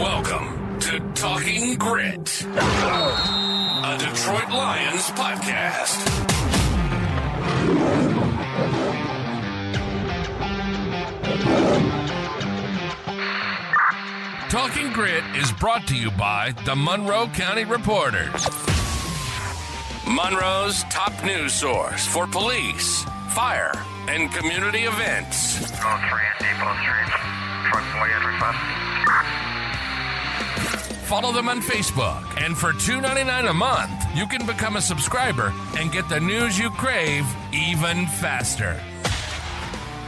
Welcome to Talking Grit, a Detroit Lions podcast. Talking Grit is brought to you by the Monroe County Reporters, Monroe's top news source for police, fire, and community events. Post 3 at Depot Street. Truck boy at request. Follow them on Facebook, and for $2.99 a month, you can become a subscriber and get the news you crave even faster.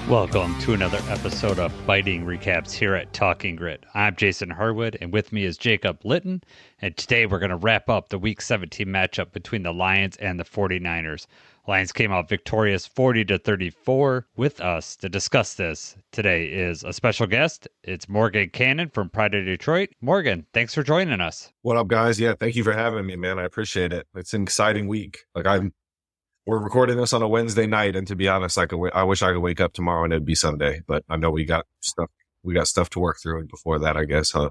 Welcome to another episode of Biting Recaps here at Talking Grit. I'm Jason Harwood, and with me is Jacob Litton, and today we're going to wrap up the Week 17 matchup between the Lions and the 49ers. Lions came out victorious 40-34. With us to discuss this today is a special guest. It's Morgan Cannon from Pride of Detroit. Morgan, thanks for joining us. What up, guys? Yeah, thank you for having me, man. I appreciate it. It's an exciting week. We're recording this on a Wednesday night, and to be honest, I wish I could wake up tomorrow and it'd be Sunday. But I know we got stuff to work through before that, I guess, huh?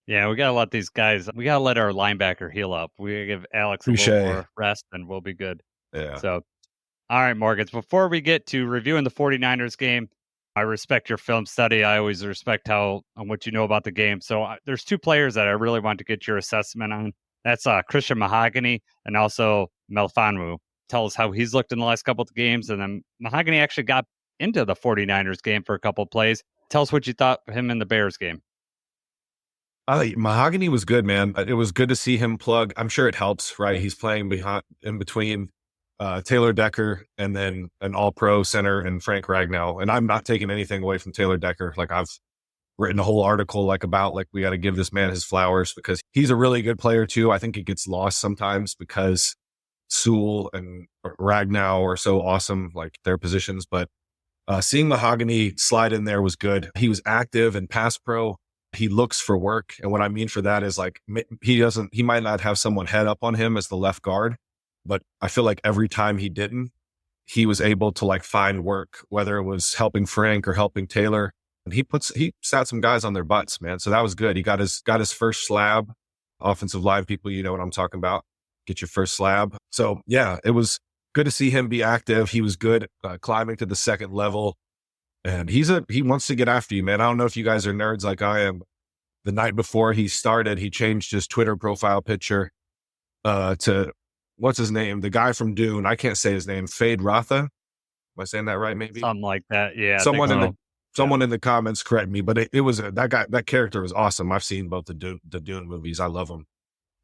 Yeah, we got to let these guys, we got to let our linebacker heal up. We got to give Alex a little more rest, and we'll be good. Yeah. So, all right, Morgans, before we get to reviewing the 49ers game, I respect your film study. I always respect what you know about the game. So there's two players that I really want to get your assessment on. That's Christian Mahogany and also Melifonwu. Tell us how he's looked in the last couple of games. And then Mahogany actually got into the 49ers game for a couple of plays. Tell us what you thought of him in the Bears game. Mahogany was good, man. It was good to see him plug. I'm sure it helps, right? He's playing in between Taylor Decker and then an all-pro center and Frank Ragnow. And I'm not taking anything away from Taylor Decker. I've written a whole article about we got to give this man his flowers because he's a really good player too. I think it gets lost sometimes because Sewell and Ragnow are so awesome, their positions. But seeing Mahogany slide in there was good. He was active and pass pro. He looks for work. And what I mean for that is he might not have someone head up on him as the left guard, but I feel like every time he was able to find work, whether it was helping Frank or helping Taylor. And he sat some guys on their butts, man. So that was good. He got his first slab. Offensive line people, you know what I'm talking about. Get your first slab. So yeah, it was good to see him be active. He was good climbing to the second level. And he wants to get after you, man. I don't know if you guys are nerds like I am. The night before he started, he changed his Twitter profile picture to, what's his name? The guy from Dune. I can't say his name. Fade Rotha. Am I saying that right? Maybe something like that. Yeah. Someone in the comments correct me, but it was that guy. That character was awesome. I've seen both the Dune movies. I love them.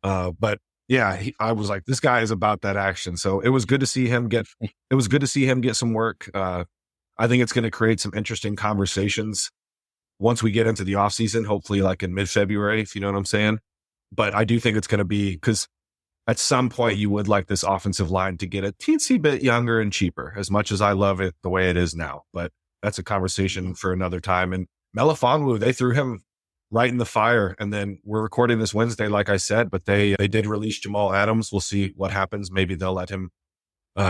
But yeah, I was like, this guy is about that action. So it was good to see him get. It was good to see him get some work. I think it's going to create some interesting conversations once we get into the offseason, hopefully in mid-February, if you know what I'm saying. But I do think it's going to be because at some point you would like this offensive line to get a teensy bit younger and cheaper, as much as I love it the way it is now. But that's a conversation for another time. And Melifonwu, they threw him right in the fire. And then we're recording this Wednesday, like I said, but they did release Jamal Adams. We'll see what happens. Maybe they'll let him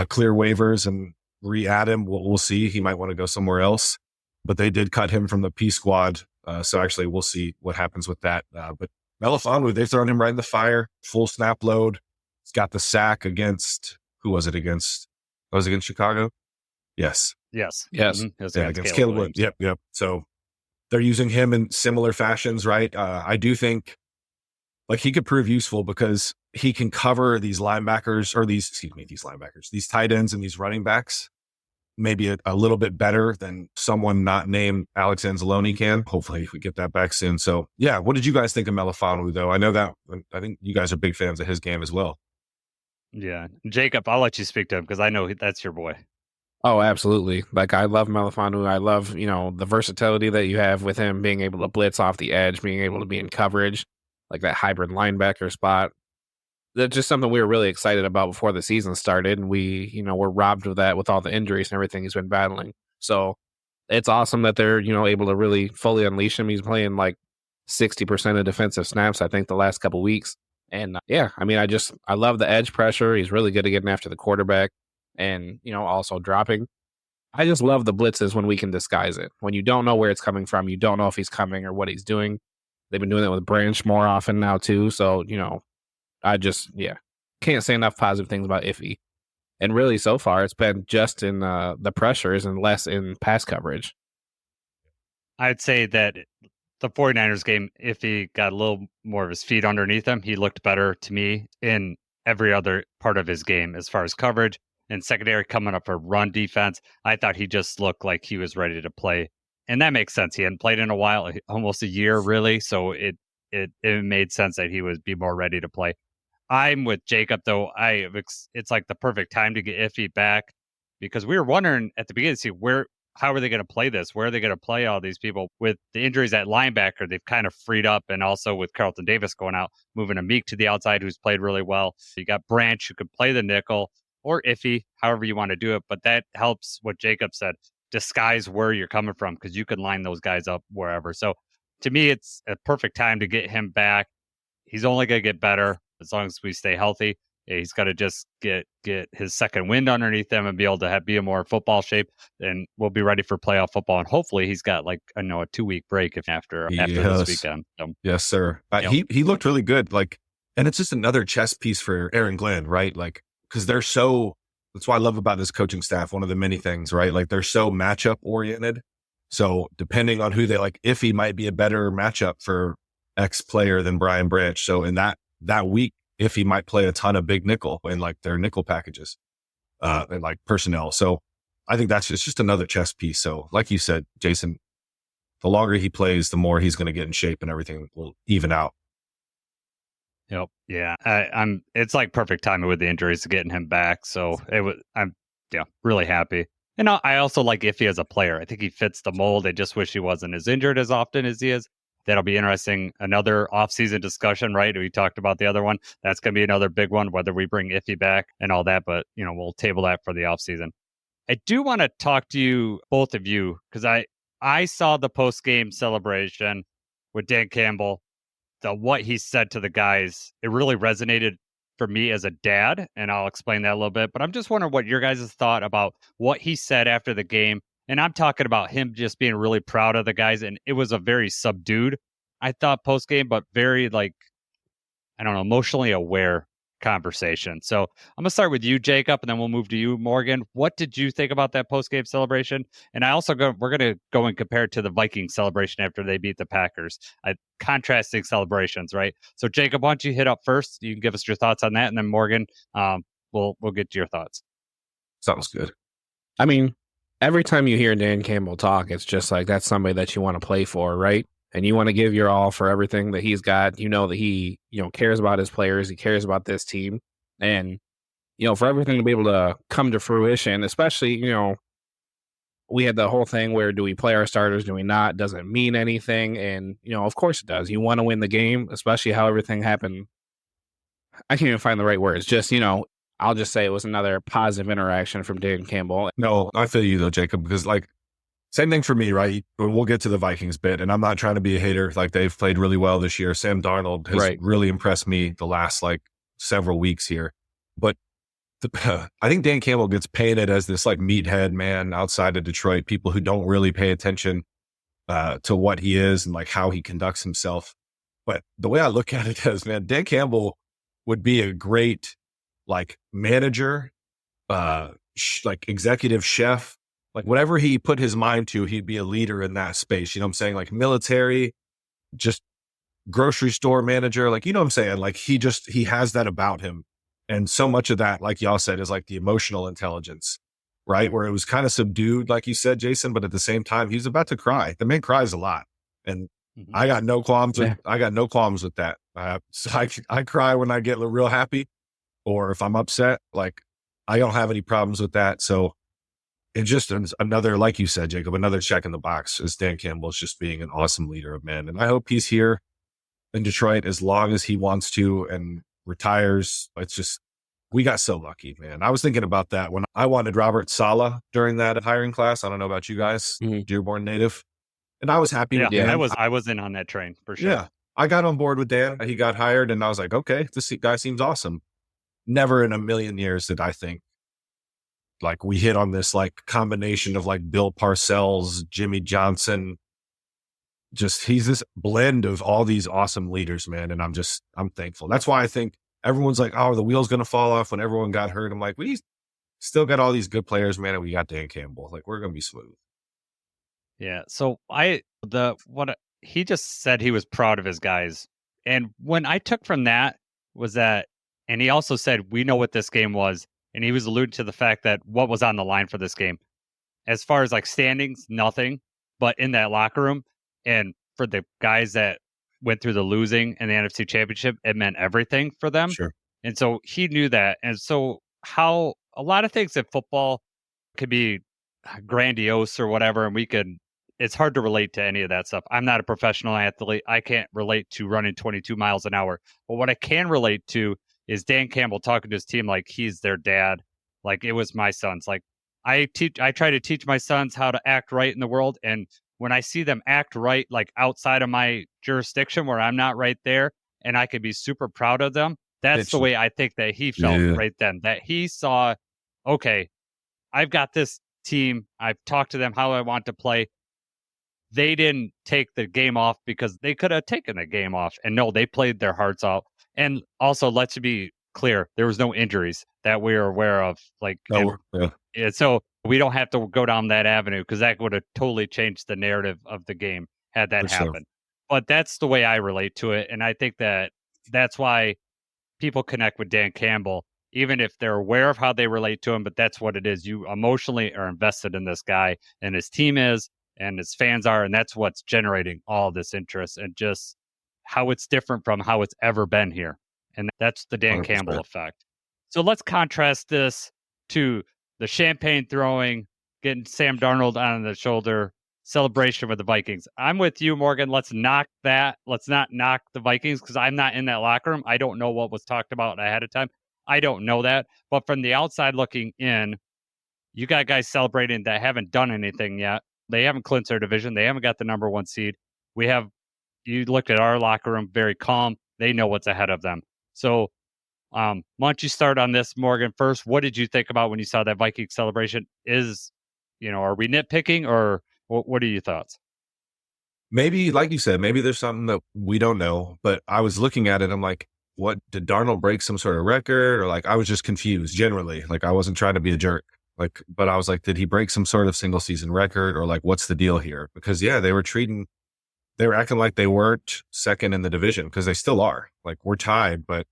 clear waivers and re-add him. We'll see. He might want to go somewhere else. But they did cut him from the P squad. So actually, we'll see what happens with that. But Melifonwu, they've thrown him right in the fire. Full snap load. He's got the sack against, who was it against? Was it against Chicago? Yes. Mm-hmm. Yeah, against Caleb Williams. Yep. So they're using him in similar fashions, right? I do think he could prove useful because he can cover these linebackers or these tight ends and these running backs maybe a little bit better than someone not named Alex Anzalone can. Hopefully we get that back soon. So yeah, what did you guys think of Melifonwu though? I think you guys are big fans of his game as well. Yeah. Jacob, I'll let you speak to him because I know that's your boy. Oh, absolutely. I love Melifonwu. I love, the versatility that you have with him being able to blitz off the edge, being able to be in coverage, that hybrid linebacker spot. That's just something we were really excited about before the season started. And we, were robbed of that with all the injuries and everything he's been battling. So it's awesome that they're, able to really fully unleash him. He's playing 60% of defensive snaps, I think, the last couple weeks. And I love the edge pressure. He's really good at getting after the quarterback and, also dropping. I just love the blitzes when we can disguise it. When you don't know where it's coming from, you don't know if he's coming or what he's doing. They've been doing that with Branch more often now too. So, I just, can't say enough positive things about Iffy. And really, so far, it's been just in the pressures and less in pass coverage. I'd say that the 49ers game, if he got a little more of his feet underneath him, he looked better to me in every other part of his game as far as coverage and secondary coming up for run defense. I thought he just looked like he was ready to play. And that makes sense. He hadn't played in a while, almost a year, really. So it made sense that he would be more ready to play. I'm with Jacob, though. It's like the perfect time to get Iffy back because we were wondering at the beginning, see how are they going to play this? Where are they going to play all these people? With the injuries at linebacker, they've kind of freed up, and also with Carlton Davis going out, moving a Meek to the outside, who's played really well. You got Branch, who could play the nickel, or Iffy, however you want to do it. But that helps what Jacob said, disguise where you're coming from because you can line those guys up wherever. So to me, it's a perfect time to get him back. He's only going to get better as long as we stay healthy. He's got to just get his second wind underneath him and be able to be in more football shape. And we'll be ready for playoff football. And hopefully he's got a 2-week break after this weekend. So, yes, sir. He looked really good. And it's just another chess piece for Aaron Glenn, right? Because that's what I love about this coaching staff. One of the many things, right? They're so matchup oriented. So depending on who they Iffy might be a better matchup for X player than Brian Branch. So in that week, Iffy might play a ton of big nickel in their nickel packages, and personnel. So I think it's just another chess piece. So like you said, Jason, the longer he plays, the more he's going to get in shape and everything will even out. Yep. Yeah. It's perfect timing with the injuries to getting him back. So I'm really happy. And I also like Iffy as a player. I think he fits the mold. I just wish he wasn't as injured as often as he is. That'll be interesting. Another offseason discussion, right? We talked about the other one. That's going to be another big one, whether we bring Iffy back and all that. But, we'll table that for the offseason. I do want to talk to you, both of you, because I saw the post-game celebration with Dan Campbell. What he said to the guys, it really resonated for me as a dad, and I'll explain that a little bit. But I'm just wondering what your guys' thought about what he said after the game. And I'm talking about him just being really proud of the guys. And it was a very subdued, I thought, post-game, but very, emotionally aware conversation. So I'm going to start with you, Jacob, and then we'll move to you, Morgan. What did you think about that post-game celebration? And we're going to go and compare it to the Vikings celebration after they beat the Packers. Contrasting celebrations, right? So Jacob, why don't you hit up first? You can give us your thoughts on that. And then Morgan, we'll get to your thoughts. Sounds good. I mean, every time you hear Dan Campbell talk, it's just that's somebody that you want to play for, right? And you want to give your all for everything that he's got. That he, cares about his players. He cares about this team. And, for everything to be able to come to fruition, especially, we had the whole thing where do we play our starters? Do we not? Does it mean anything? And, of course it does. You want to win the game, especially how everything happened. I can't even find the right words. Just, I'll just say it was another positive interaction from Dan Campbell. No, I feel you though, Jacob, because same thing for me, right? We'll get to the Vikings bit, and I'm not trying to be a hater. They've played really well this year. Sam Darnold has really impressed me the last several weeks here. But I think Dan Campbell gets painted as this meathead man outside of Detroit, people who don't really pay attention to what he is and how he conducts himself. But the way I look at it is, man, Dan Campbell would be a great manager, executive chef, whatever he put his mind to, he'd be a leader in that space. You know what I'm saying? Military, just grocery store manager, you know what I'm saying? He has that about him. And so much of that, like y'all said, is the emotional intelligence, right? Where it was kind of subdued, like you said, Jason, but at the same time, he's about to cry. The man cries a lot. And I got no qualms with that. So I cry when I get real happy, or if I'm upset, I don't have any problems with that. So it's just another, like you said, Jacob, another check in the box is Dan Campbell's just being an awesome leader of men. And I hope he's here in Detroit as long as he wants to and retires. It's just, we got so lucky, man. I was thinking about that when I wanted Robert Saleh during that hiring class. I don't know about you guys, Dearborn native. And I was happy with Dan. I was in on that train for sure. Yeah. I got on board with Dan. He got hired and I was like, okay, this guy seems awesome. Never in a million years did I think we hit on this combination of Bill Parcells, Jimmy Johnson, he's this blend of all these awesome leaders, man. And I'm thankful. That's why I think everyone's like, oh, the wheel's going to fall off when everyone got hurt. I'm like, we still got all these good players, man. And we got Dan Campbell. Like, we're going to be smooth. Yeah. So he just said he was proud of his guys. And when I took from that was that, and he also said, we know what this game was. And he was alluding to the fact that what was on the line for this game. As far as like standings, nothing. But in that locker room, and for the guys that went through the losing in the NFC Championship, it meant everything for them. Sure. And so he knew that. And so how a lot of things in football could be grandiose or whatever, and it's hard to relate to any of that stuff. I'm not a professional athlete. I can't relate to running 22 miles an hour. But what I can relate to is Dan Campbell talking to his team like he's their dad. Like it was my sons. Like I try to teach my sons how to act right in the world. And when I see them act right, like outside of my jurisdiction where I'm not right there, and I could be super proud of them, that's the way I think that he felt right then. That he saw, okay, I've got this team. I've talked to them how I want to play. They didn't take the game off because they could have taken the game off. And no, they played their hearts out. And also, let's be clear, there was no injuries that we are aware of. Like, so we don't have to go down that avenue because that would have totally changed the narrative of the game had that happened. Sure. But that's the way I relate to it. And I think that's why people connect with Dan Campbell, even if they're aware of how they relate to him. But that's what it is. You emotionally are invested in this guy, and his team is, and his fans are. And that's what's generating all this interest and just how it's different from how it's ever been here. And that's the Dan 100%. Campbell effect. So let's contrast this to the champagne throwing, getting Sam Darnold on the shoulder, celebration with the Vikings. I'm with you, Morgan. Let's knock that. Let's not knock the Vikings because I'm not in that locker room. I don't know what was talked about ahead of time. I don't know that. But from the outside looking in, you got guys celebrating that haven't done anything yet. They haven't clinched their division. They haven't got the number 1 seed. You looked at our locker room, very calm. They know what's ahead of them. So why don't you start on this, Morgan, first? What did you think about when you saw that Viking celebration? Are we nitpicking or what are your thoughts? Maybe, like you said, maybe there's something that we don't know, but I was looking at it. I'm like, what did Darnold break some sort of record? Or like, I was just confused generally. Like I wasn't trying to be a jerk. But I was like, did he break some sort of single season record or like, what's the deal here? Because they were acting like they weren't second in the division because they still are. Like we're tied, but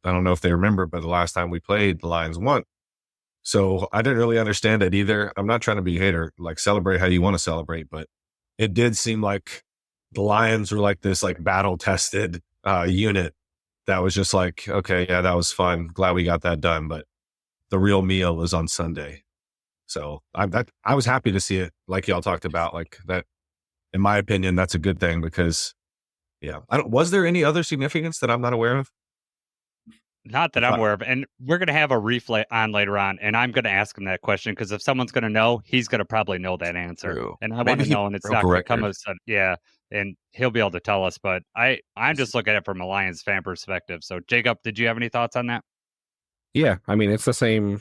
I don't know if they remember, but the last time we played, the Lions won. So I didn't really understand it either. I'm not trying to be a hater, like celebrate how you want to celebrate, but it did seem like the Lions were like this like battle tested unit that was just like, okay, yeah, that was fun. Glad we got that done. But the real meal is on Sunday. So I was happy to see it. Like y'all talked about, like that, in my opinion, that's a good thing because was there any other significance that I'm not aware of? Not that I'm aware of. And we're going to have a replay on later on, and I'm going to ask him that question because if someone's going to know, he's going to probably know that answer. True. And I want to know, and it's not going to come as and he'll be able to tell us. But I'm just looking at it from a Lions fan perspective. So, Jacob, did you have any thoughts on that? Yeah, I mean, it's the same.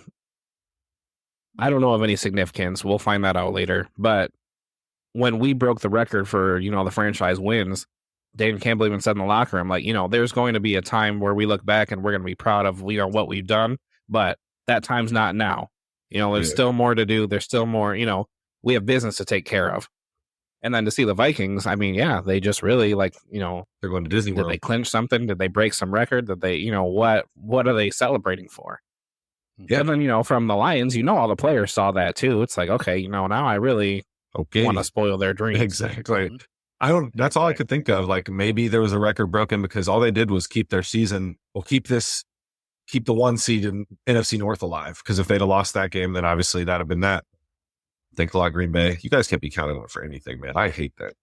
I don't know of any significance. We'll find that out later. But when we broke the record for, the franchise wins, Dan Campbell even said in the locker room, like, there's going to be a time where we look back and we're going to be proud of, what we've done. But that time's not now. There's still more to do. There's still more, we have business to take care of. And then to see the Vikings, I mean, they just really they're going to Disney World. Did they clinch something? Did they break some record? Did they, what are they celebrating for? Yeah. And then, from the Lions, all the players saw that too. It's like, okay, now I really want to spoil their dreams. Exactly. That's all I could think of. Like maybe there was a record broken because all they did was keep their season, keep the 1 seed in NFC North alive. Because if they'd have lost that game, then obviously that'd have been that. Thanks a lot, Green Bay. You guys can't be counted on for anything, man. I hate that.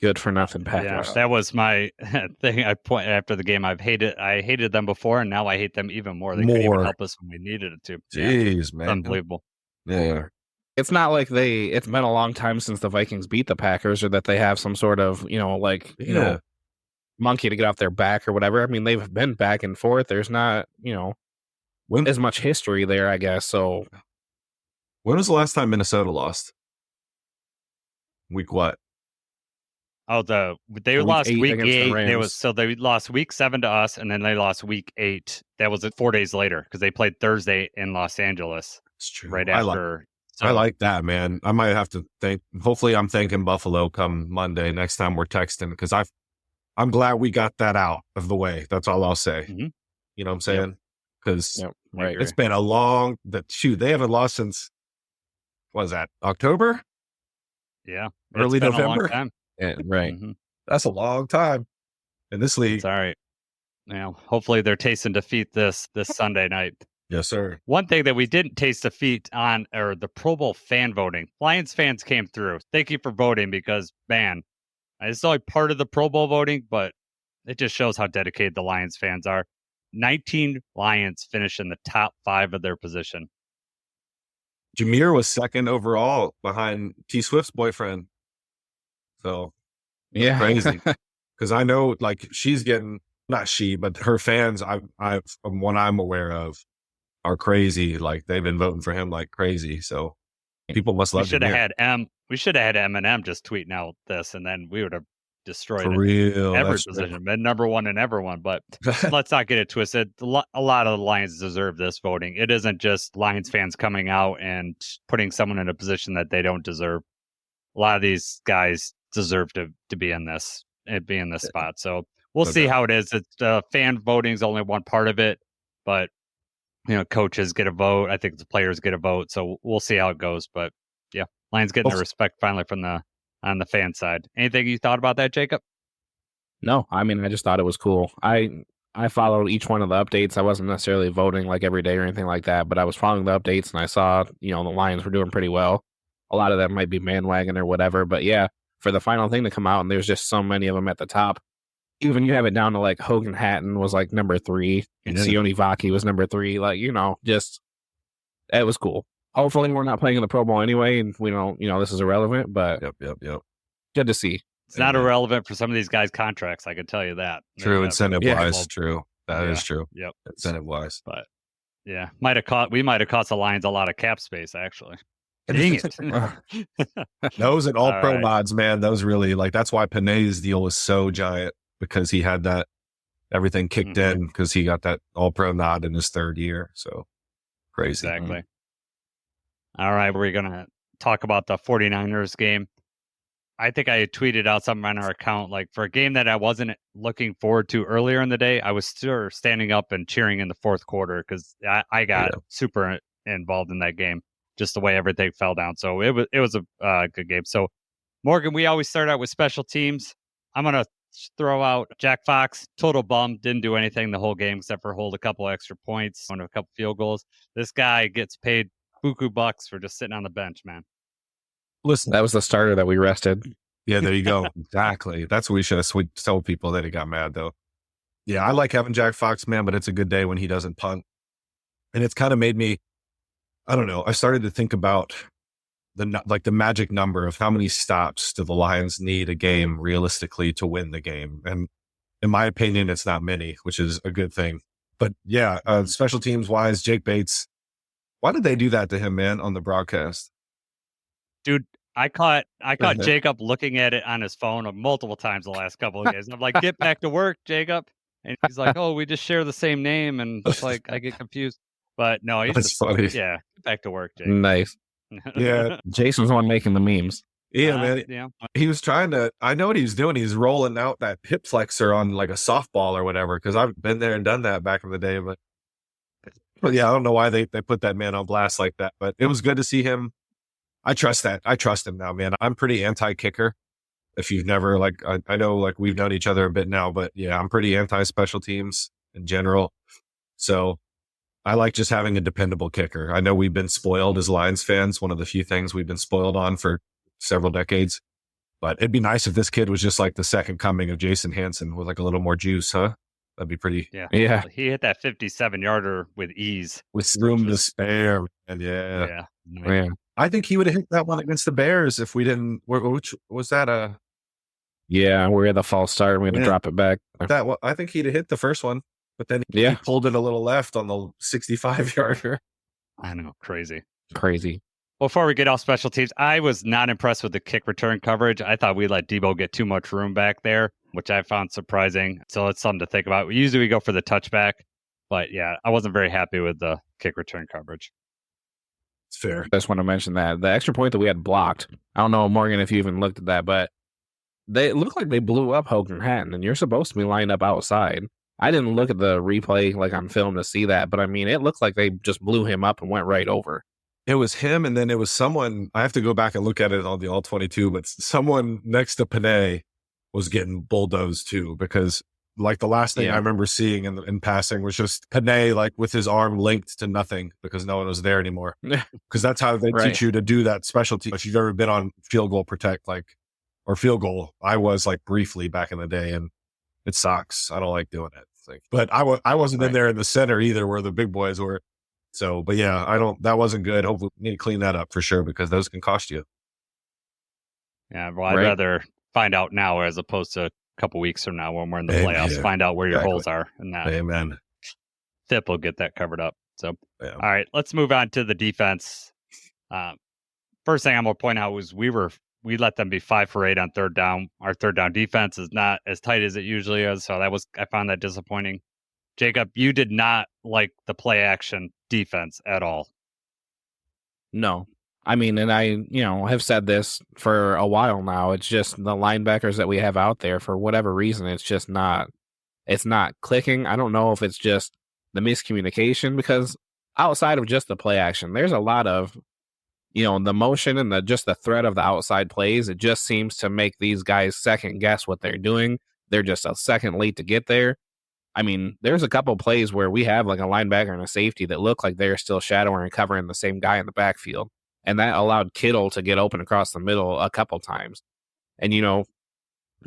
Good for nothing Packers. Yeah, that was my thing. I point after the game. I hated them before, and now I hate them even more. They couldn't even help us when we needed it to. Jeez, man, unbelievable. Yeah, it's not like it's been a long time since the Vikings beat the Packers, or that they have some sort of monkey to get off their back or whatever. I mean, they've been back and forth. There's not as much history there, I guess. So, when was the last time Minnesota lost? Week what? They Week lost 8 week against the 8. Rams. They lost week 7 to us, and then they lost week 8. That was 4 days later because they played Thursday in Los Angeles. It's true. Right I after. like that, man. I might have to hopefully I'm thanking Buffalo come Monday next time we're texting, because I'm glad we got that out of the way. That's all I'll say. Mm-hmm. You know what I'm saying? Because Right. it's been a long they haven't lost since, what was that, October? Yeah. Early It's been a long November? time. Yeah, right. Mm-hmm. That's a long time in this league. It's all right. Now, hopefully they're tasting defeat this Sunday night. Yes, sir. One thing that we didn't taste defeat on are the Pro Bowl fan voting. Lions fans came through. Thank you for voting, because, man, it's only part of the Pro Bowl voting, but it just shows how dedicated the Lions fans are. 19 Lions finished in the top 5 of their position. Jahmyr was second overall behind T Swift's boyfriend. So Yeah. crazy. Because I know, like, she's getting, not she, but her fans, I've from what I'm aware of, are crazy. Like, they've been voting for him like crazy. So people must love We should have Jahmyr. We should have had Eminem just tweeting out this, and then we would have destroyed For it. real. Every That's true. position, been number one in everyone. But let's not get it twisted. A lot of the Lions deserve this voting. It isn't just Lions fans coming out and putting someone in a position that they don't deserve. A lot of these guys deserve to be in this spot. So we'll see how it is. It's fan voting is only one part of it, but coaches get a vote. I think the players get a vote. So we'll see how it goes. But yeah, Lions getting the respect finally on the fan side. Anything you thought about that, Jacob? No, I mean, I just thought it was cool. I followed each one of the updates. I wasn't necessarily voting like every day or anything like that, but I was following the updates, and I saw, the Lions were doing pretty well. A lot of that might be bandwagon or whatever, but yeah, for the final thing to come out, and there's just so many of them at the top. Even you have it down to like Hogan Hatton was like number 3, and Sione Vaki was number 3. Like, just it was cool. Hopefully, we're not playing in the Pro Bowl anyway, and we don't, this is irrelevant, but Yep. good to see. It's not irrelevant for some of these guys' contracts. I can tell you that. True, incentive wise. True. That is true. Yep. Incentive wise. But yeah, we might have cost the Lions a lot of cap space, actually. Dang it. Those and all pro right. mods, man. Those really, like, that's why Panay's deal was so giant, because he had that everything kicked in, because he got that all pro nod in his 3rd year. So crazy. Exactly. All right, we're going to talk about the 49ers game. I think I tweeted out something on our account, like, for a game that I wasn't looking forward to earlier in the day, I was still standing up and cheering in the 4th quarter, because I got super involved in that game, just the way everything fell down. So it was a good game. So, Morgan, we always start out with special teams. I'm going to throw out Jack Fox, total bum, didn't do anything the whole game except for hold a couple extra points on a couple field goals. This guy gets paid buku bucks for just sitting on the bench, man. Listen, That was the starter that we rested. yeah, there you go. Exactly. That's what we should have told people that he got mad, though. Yeah, I like having Jack Fox, man, but it's a good day when he doesn't punt. And it's kind of made me, I don't know, I started to think about the magic number of how many stops do the Lions need a game realistically to win the game. And in my opinion, it's not many, which is a good thing. But yeah, special teams wise, Jake Bates, why did they do that to him, man, on the broadcast? Dude, I caught Jacob looking at it on his phone multiple times the last couple of days. I'm like, get back to work, Jacob. And he's like, oh, we just share the same name. And it's like, I get confused. But no, he's That's funny. Yeah, get back to work, Jacob. Nice. Yeah. Jason's the one making the memes. Yeah, man. Yeah. He was trying to, I know what he was doing. He's rolling out that hip flexor on like a softball or whatever, because I've been there and done that back in the day. But yeah, I don't know why they put that man on blast like that. But it was good to see him. I trust that. I trust him now, man. I'm pretty anti-kicker. If you've never, like, I know, like, we've known each other a bit now, but yeah, I'm pretty anti-special teams in general. So I like just having a dependable kicker. I know we've been spoiled as Lions fans, one of the few things we've been spoiled on for several decades. But it'd be nice if this kid was just like the second coming of Jason Hansen with like a little more juice, huh? That'd be pretty. Yeah. He hit that 57-yarder with ease. With room to spare. And yeah. Yeah. I think he would have hit that one against the Bears if we didn't. Which was that? Yeah, we had the false start. We had to drop it back. I think he'd have hit the first one, but then he pulled it a little left on the 65-yarder. I know, crazy. Crazy. Before we get off special teams, I was not impressed with the kick return coverage. I thought we let Debo get too much room back there, which I found surprising. So it's something to think about. Usually we go for the touchback, but yeah, I wasn't very happy with the kick return coverage. It's fair. I just want to mention that the extra point that we had blocked. I don't know, Morgan, if you even looked at that, but it looked like they blew up Hogan Hatton, and you're supposed to be lined up outside. I didn't look at the replay like on film to see that, but I mean, it looked like they just blew him up and went right over. It was him, and then it was someone. I have to go back and look at it on the all 22, but someone next to Panay was getting bulldozed too, because like the last thing I remember seeing in passing was just Panay like with his arm linked to nothing because no one was there anymore. Because that's how they teach you to do that specialty. If you've ever been on field goal protect, or field goal, I was like briefly back in the day, and it sucks. I don't like doing it. But I wasn't in there in the center either, where the big boys were. So, but yeah, that wasn't good. Hopefully we need to clean that up for sure, because those can cost you. Yeah, well, I'd rather find out now as opposed to a couple weeks from now when we're in the playoffs, find out where your holes are. And that Amen. Thip will get that covered up. So, all right, let's move on to the defense. First thing I'm going to point out was we let them be 5 for 8 on third down. Our third down defense is not as tight as it usually is. So I found that disappointing. Jacob, you did not like the play action defense at all. No. I mean, and I, have said this for a while now. It's just the linebackers that we have out there, for whatever reason, it's not clicking. I don't know if it's just the miscommunication, because outside of just the play action, there's a lot of, the motion and just the threat of the outside plays. It just seems to make these guys second guess what they're doing. They're just a second late to get there. I mean, there's a couple plays where we have like a linebacker and a safety that look like they're still shadowing and covering the same guy in the backfield. And that allowed Kittle to get open across the middle a couple times. And,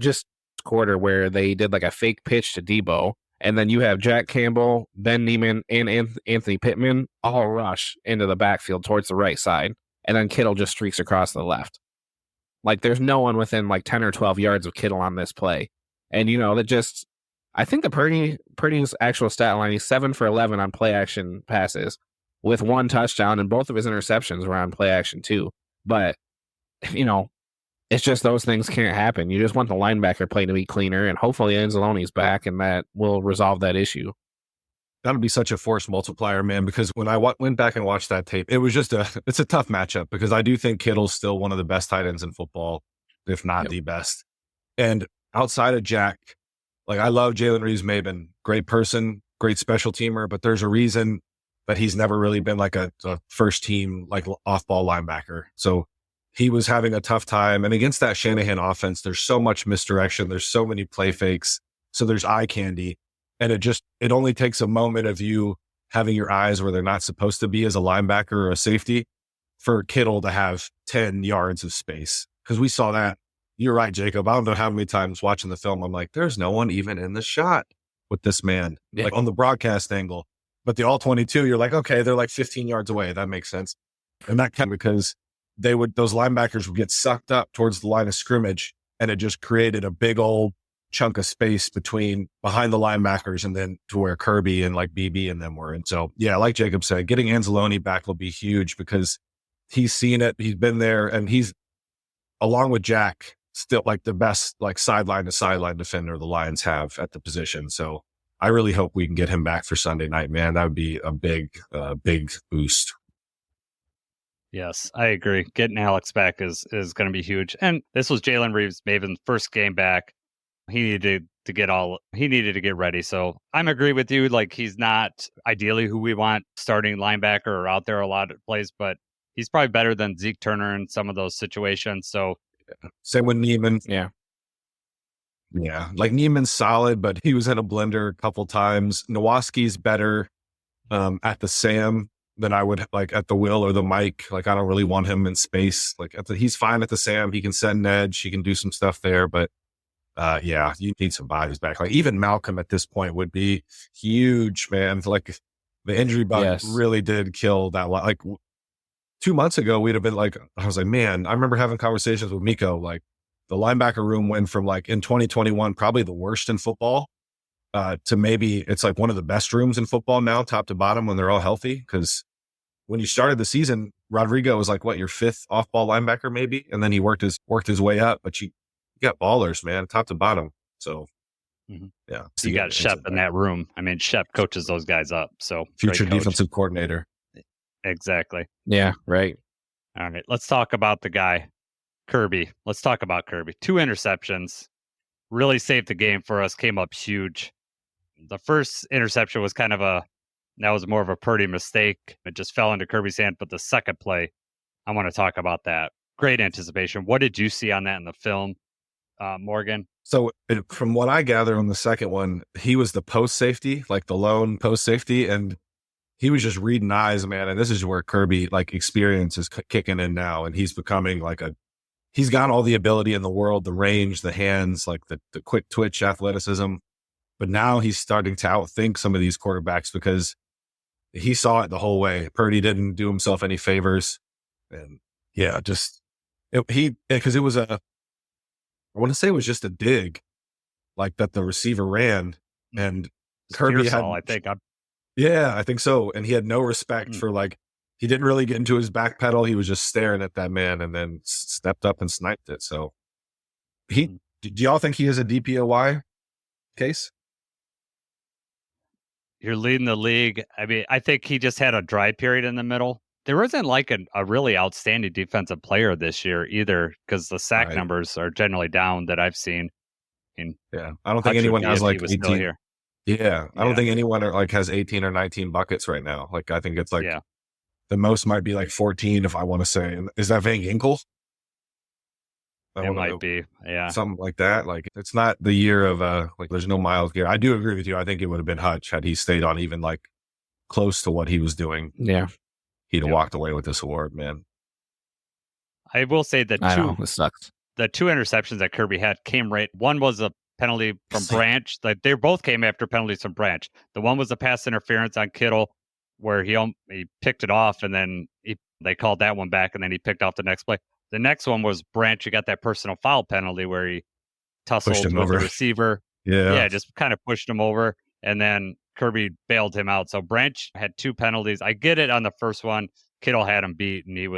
just quarter where they did like a fake pitch to Debo. And then you have Jack Campbell, Ben Neiman, and Anthony Pittman all rush into the backfield towards the right side. And then Kittle just streaks across the left. Like, there's no one within like 10 or 12 yards of Kittle on this play. And, that just, I think the Purdy's actual stat line, he's 7 for 11 on play action passes with 1 touchdown, and both of his interceptions were on play action too. But, it's just those things can't happen. You just want the linebacker play to be cleaner, and hopefully Anzalone's back, and that will resolve that issue. That'll be such a force multiplier, man, because when I went back and watched that tape, it was just it's a tough matchup, because I do think Kittle's still one of the best tight ends in football, if not the best. And outside of Jack, like, I love Jalen Reeves-Maybin, great person, great special teamer, but there's a reason that he's never really been like a first team, like off-ball linebacker. So he was having a tough time. And against that Shanahan offense, there's so much misdirection. There's so many play fakes. So there's eye candy. And it only takes a moment of you having your eyes where they're not supposed to be as a linebacker or a safety for Kittle to have 10 yards of space. Because we saw that. You're right, Jacob. I don't know how many times watching the film, I'm like, there's no one even in the shot with this man, like on the broadcast angle. But the all 22, you're like, okay, they're like 15 yards away. That makes sense. And that kind of because those linebackers would get sucked up towards the line of scrimmage, and it just created a big old chunk of space behind the linebackers and then to where Kirby and like BB and them were. And so, yeah, like Jacob said, getting Anzalone back will be huge, because he's seen it. He's been there, and he's, along with Jack, still like the best like sideline to sideline defender the Lions have at the position. So I really hope we can get him back for Sunday night, man. That would be a big boost. Yes, I agree. Getting Alex back is going to be huge. And this was Jalen Reeves-Maybin's first game back. He needed to get ready. So I'm agree with you. Like, he's not ideally who we want starting linebacker or out there a lot of plays, but he's probably better than Zeke Turner in some of those situations. So same with Neiman. Yeah. Yeah. Like, Neiman's solid, but he was in a blender a couple times. Nowaski's better at the Sam than I would like at the Will or the Mike. Like, I don't really want him in space. Like, he's fine at the Sam. He can set an edge. He can do some stuff there, but yeah, you need some bodies back. Like, even Malcolm at this point would be huge, man. Like, the injury bug really did kill that. Like, 2 months ago, we'd have been like, I was like, man, I remember having conversations with Miko. Like, the linebacker room went from like in 2021, probably the worst in football, to maybe it's like one of the best rooms in football now, top to bottom, when they're all healthy. Because when you started the season, Rodrigo was like, what, your fifth off-ball linebacker maybe? And then he worked his way up. But you got ballers, man, top to bottom. So, yeah. So you got Shep in that room. I mean, Shep coaches those guys up. So future defensive coordinator. Exactly. Yeah, right. All right, let's talk about the guy, Kirby. Let's talk about Kirby. 2 interceptions. Really saved the game for us. Came up huge. The first interception was that was more of a Purdy mistake. It just fell into Kirby's hand. But the second play, I want to talk about that. Great anticipation. What did you see on that in the film, Morgan? So from what I gather on the second one, he was the post safety, like the lone post safety, and he was just reading eyes, man. And this is where Kirby experience is kicking in now, and he's becoming he's got all the ability in the world, the range, the hands, the quick twitch athleticism. But now he's starting to outthink some of these quarterbacks because he saw it the whole way. Purdy didn't do himself any favors. And yeah, because it was I want to say it was just a dig that the receiver ran, and Kirby had, I think. Yeah, I think so. And he had no respect for he didn't really get into his back pedal. He was just staring at that man and then stepped up and sniped it. So do y'all think he has a DPOY case? You're leading the league. I mean, I think he just had a dry period in the middle. There wasn't a really outstanding defensive player this year either, because the sack numbers are generally down that I've seen. Yeah, I don't think anyone has 18. Yeah, I don't think anyone has 18 or 19 buckets right now. I think it's the most might be 14, if I want to say. Is that Van Ginkel? It might be, yeah. Something like that. It's not the year of, there's no Myles Garrett. I do agree with you. I think it would have been Hutch had he stayed on even, close to what he was doing. Yeah. He'd have walked away with this award, man. I will say that this sucks. The 2 interceptions that Kirby had came right. One was a penalty from Branch. They both came after penalties from Branch. The one was a pass interference on Kittle where he picked it off, and then they called that one back, and then he picked off the next play. The next one was Branch. You got that personal foul penalty where he tussled with the receiver. Yeah, just kind of pushed him over, and then Kirby bailed him out. So Branch had 2 penalties. I get it on the first one. Kittle had him beat, and he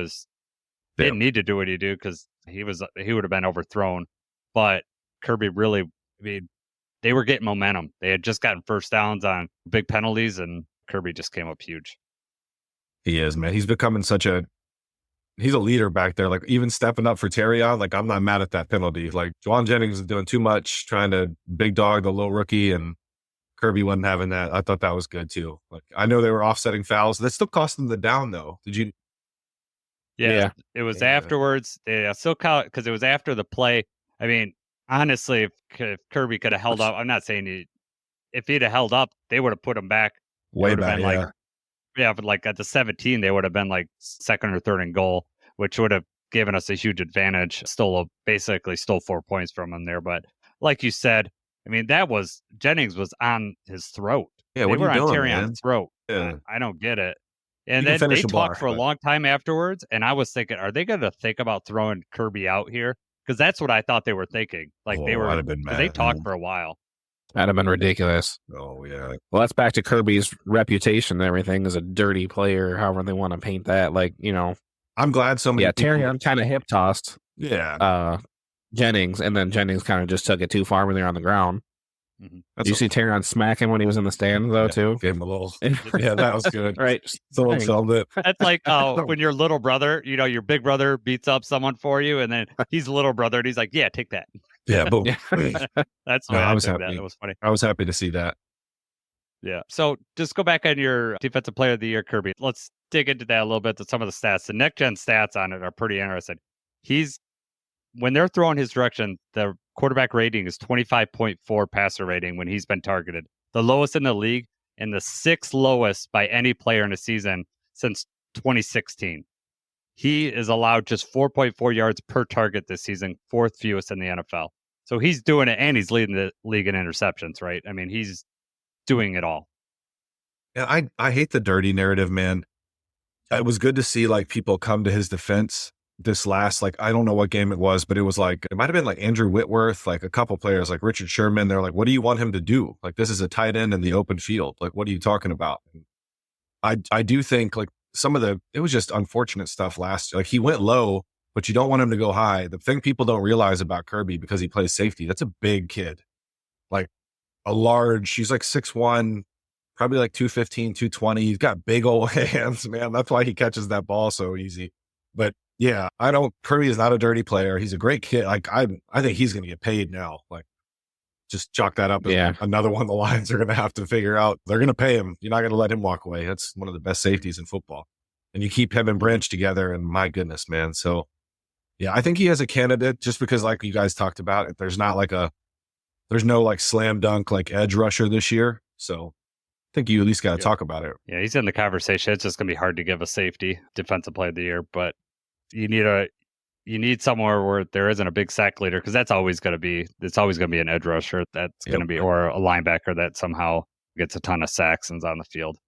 didn't need to do what he did because he would have been overthrown. But Kirby really, they were getting momentum. They had just gotten first downs on big penalties, and Kirby just came up huge. He is, man. He's becoming he's a leader back there. Even stepping up for Terrion, I'm not mad at that penalty. Juwan Jennings is doing too much, trying to big dog the little rookie, and Kirby wasn't having that. I thought that was good too. I know they were offsetting fouls. That still cost them the down though. Did you? Yeah. It was afterwards. They still count because it was after the play. I mean, honestly, if Kirby could have held up, I'm not saying if he'd have held up, they would have put him back. Way back, but at the 17, they would have been second or third and goal, which would have given us a huge advantage. Basically stole 4 points from him there. But like you said, I mean, Jennings was on his throat. Yeah, what are you doing, on man? Terryon's throat. Yeah. I don't get it. And then they talked for a long time afterwards, and I was thinking, are they going to think about throwing Kirby out here? Because that's what I thought they were thinking. They talked for a while. That'd have been ridiculous. Oh, yeah. Well, that's back to Kirby's reputation and everything as a dirty player, however they want to paint that. I'm glad so many people... Terrion kind of hip-tossed Jennings, and then Jennings kind of just took it too far when they were on the ground. Mm-hmm. Did you see Terrion smack him when he was in the stand, though, too? Gave him a little... Yeah, that was good. Right. Someone filmed it. That's when your little brother, your big brother beats up someone for you, and then he's a little brother, and he's like, yeah, take that. Yeah, boom. That's why I was happy. That was funny. I was happy to see that. Yeah. So just go back on your defensive player of the year, Kirby. Let's dig into that a little bit. To some of the stats, the next gen stats on it are pretty interesting. When they're throwing his direction, the quarterback rating is 25.4 passer rating when he's been targeted, the lowest in the league and the 6th lowest by any player in a season since 2016. He is allowed just 4.4 yards per target this season, 4th fewest in the NFL. So he's doing it, and he's leading the league in interceptions, right? I mean, he's doing it all. Yeah, I hate the dirty narrative, man. It was good to see people come to his defense this last, I don't know what game it was, but it was it might have been Andrew Whitworth, a couple players Richard Sherman. They're what do you want him to do? This is a tight end in the open field. What are you talking about? I do think it was just unfortunate stuff last. Like he went low, but you don't want him to go high. The thing people don't realize about Kirby, because he plays safety, that's a big kid. Like he's like 6'1", probably like 215, 220. He's got big old hands, man. That's why he catches that ball so easy. But yeah, Kirby is not a dirty player. He's a great kid. Like I think he's going to get paid now. Like just chalk that up. Yeah. Another one the Lions are going to have to figure out. They're going to pay him. You're not going to let him walk away. That's one of the best safeties in football. And you keep him and Branch together, and my goodness, man. So yeah, I think he has a candidate just because, like you guys talked about, there's no like slam dunk like edge rusher this year. So I think you at least got to talk about it. Yeah, he's in the conversation. It's just going to be hard to give a safety defensive player of the year, but you need somewhere where there isn't a big sack leader, because it's always going to be an edge rusher that's going to be, or a linebacker that somehow gets a ton of sacks and's on the field.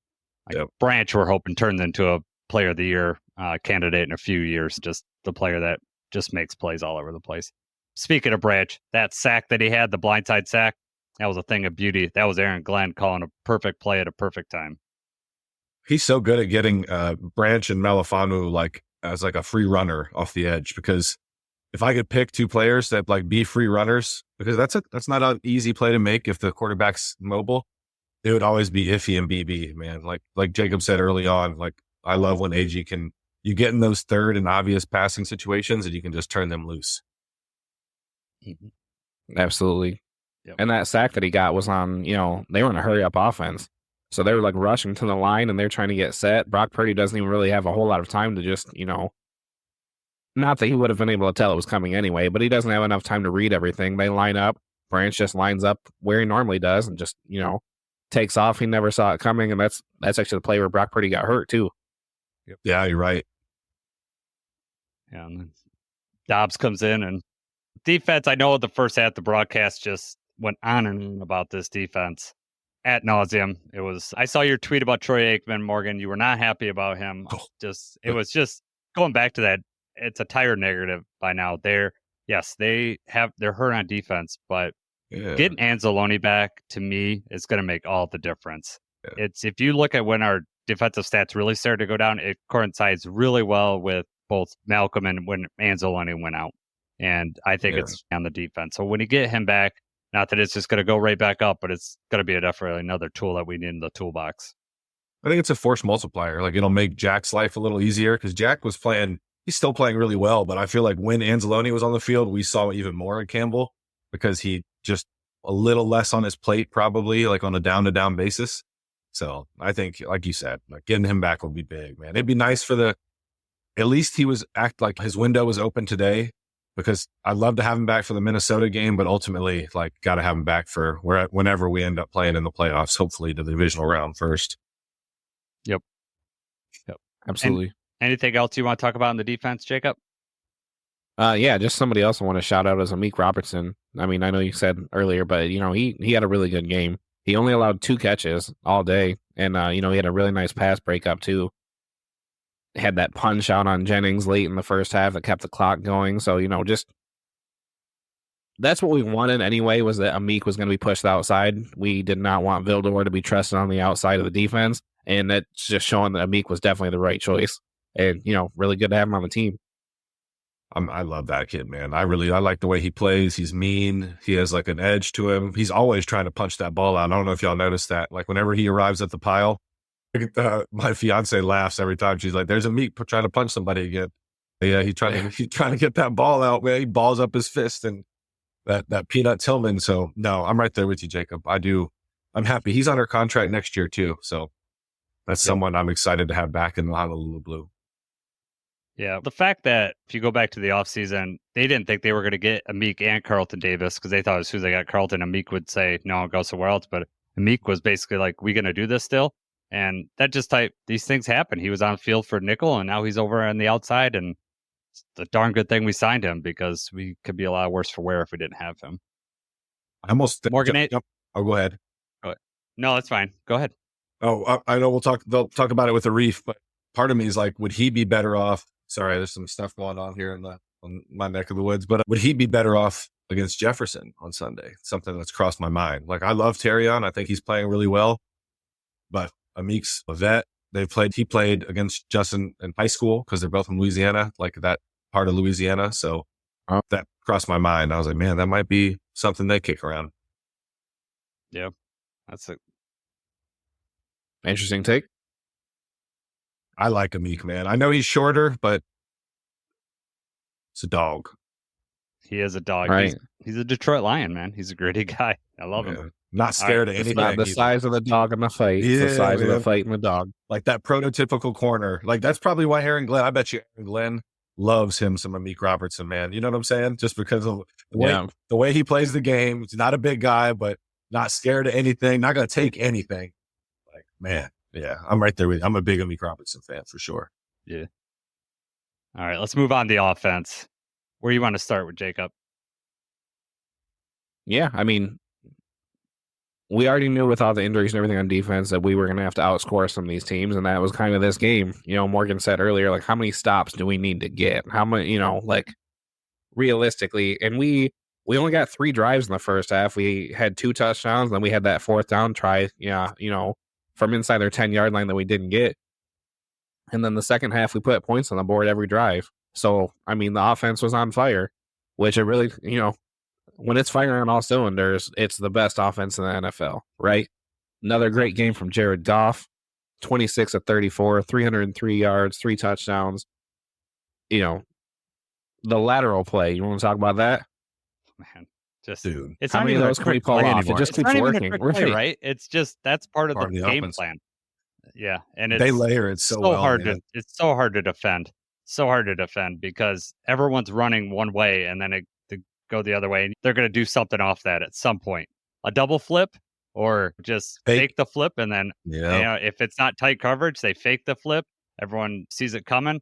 Like Branch, we're hoping turns into a player of the year candidate in a few years, just the player that just makes plays all over the place. Speaking of Branch, that sack that he had, the blindside sack, that was a thing of beauty. That was Aaron Glenn calling a perfect play at a perfect time. He's so good at getting Branch and Melifonwu like as like a free runner off the edge, because if I could pick two players that like be free runners, because that's not an easy play to make if the quarterback's mobile, it would always be Iffy and BB, man. Like Jacob said early on, like I love when AG you get in those third and obvious passing situations and you can just turn them loose. Absolutely. Yep. And that sack that he got was on, they were in a hurry up offense. So they were like rushing to the line and they're trying to get set. Brock Purdy doesn't even really have a whole lot of time to just, not that he would have been able to tell it was coming anyway, but he doesn't have enough time to read everything. They line up. Branch just lines up where he normally does and just, takes off. He never saw it coming. And that's actually the play where Brock Purdy got hurt too. Yep. Yeah, you're right. Yeah, and then Dobbs comes in, and defense, I know the first half the broadcast just went on and on about this defense ad nauseum. I saw your tweet about Troy Aikman, Morgan. You were not happy about him. It was just going back to that. It's a tired narrative by now. They're hurt on defense, but getting Anzalone back to me is going to make all the difference. Yeah. If you look at when our defensive stats really started to go down, it coincides really well with both Malcolm and when Anzalone went out. And I think it's on the defense. So when you get him back, not that it's just going to go right back up, but it's going to be definitely another tool that we need in the toolbox. I think it's a force multiplier. Like it'll make Jack's life a little easier, because Jack was he's still playing really well, but I feel like when Anzalone was on the field, we saw even more of Campbell, because he just a little less on his plate, probably like on a down to down basis. So I think, like you said, like getting him back will be big, man. It'd be nice at least he like his window was open today, because I'd love to have him back for the Minnesota game, but ultimately, like, got to have him back for whenever we end up playing in the playoffs, hopefully the divisional round first. Yep. Absolutely. Anything else you want to talk about in the defense, Jacob? Yeah, just somebody else I want to shout out is Amik Robertson. I mean, I know you said earlier, but, he had a really good game. He only allowed 2 catches all day, and, he had a really nice pass breakup, too. Had that punch out on Jennings late in the first half that kept the clock going. So, just that's what we wanted anyway, was that Amik was going to be pushed outside. We did not want Vildor to be trusted on the outside of the defense. And that's just showing that Amik was definitely the right choice. And, really good to have him on the team. I love that kid, man. I like the way he plays. He's mean. He has like an edge to him. He's always trying to punch that ball out. I don't know if y'all noticed that. Like whenever he arrives at the pile, my fiance laughs every time. She's like, "There's a meat trying to punch somebody again." Yeah, he's trying to get that ball out, man. He balls up his fist and that peanut Tillman. So no, I'm right there with you, Jacob. I'm happy. He's under contract next year too. So that's someone I'm excited to have back in the Honolulu Blue. Yeah, the fact that if you go back to the offseason, they didn't think they were going to get Amik and Carlton Davis, because they thought as soon as they got Carlton, Amik would say, "No, I'll go somewhere else." But Amik was basically like, "We going to do this still?" And that just these things happen. He was on field for nickel, and now he's over on the outside. And it's a darn good thing we signed him, because we could be a lot worse for wear if we didn't have him. I almost Morgan. Oh, go ahead. No, that's fine. Go ahead. Oh, I know they'll talk about it with the Reef, but part of me is like, would he be better off? Sorry, there's some stuff going on here on my neck of the woods, but would he be better off against Jefferson on Sunday? Something that's crossed my mind. Like, I love Terrion. I think he's playing really well, but Amik's a vet. He played against Justin in high school because they're both from Louisiana, like that part of Louisiana. So that crossed my mind. I was like, man, that might be something they kick around. Yeah, that's it. Interesting take. I like Amik, man. I know he's shorter, but it's a dog. He is a dog. Right. He's a Detroit Lion, man. He's a gritty guy. I love Yeah. him. Not scared of It's anything. not the either. size of the dog in the fight. It's the size of the fight in the dog. Like that prototypical corner. Like that's probably why Aaron Glenn, I bet you Aaron Glenn loves him some Amik Robertson, man. You know what I'm saying? Just because of the way he plays the game. He's not a big guy, but not scared of anything. Not going to take anything. Like, man, yeah, I'm right there with you. I'm a big Amik Robertson fan for sure. Yeah. All right, let's move on to the offense. Where you want to start with, Jacob? Yeah, I mean, we already knew with all the injuries and everything on defense that we were going to have to outscore some of these teams, and that was kind of this game. You know, Morgan said earlier, like, how many stops do we need to get? How many, you know, like, realistically, and we only got 3 drives in the first half. We had 2 touchdowns, then we had that 4th down try, from inside their 10-yard line that we didn't get. And then the second half, we put points on the board every drive. So, I mean, the offense was on fire, which it really, when it's firing on all cylinders, it's the best offense in the NFL, right? Another great game from Jared Goff, 26 of 34, 303 yards, 3 touchdowns. The lateral play, you want to talk about that? Man, just dude, it's how not many of even those a can we quick pull play off? anymore. It just It's keeps not even a working. quick Right. play, right? It's just that's part of the game offense. plan. Yeah, and They layer it so well, hard man. it's so hard to defend. So hard to defend because everyone's running one way and then they go the other way, and they're going to do something off that at some point. A double flip or just fake the flip, and then if it's not tight coverage, they fake the flip. Everyone sees it coming.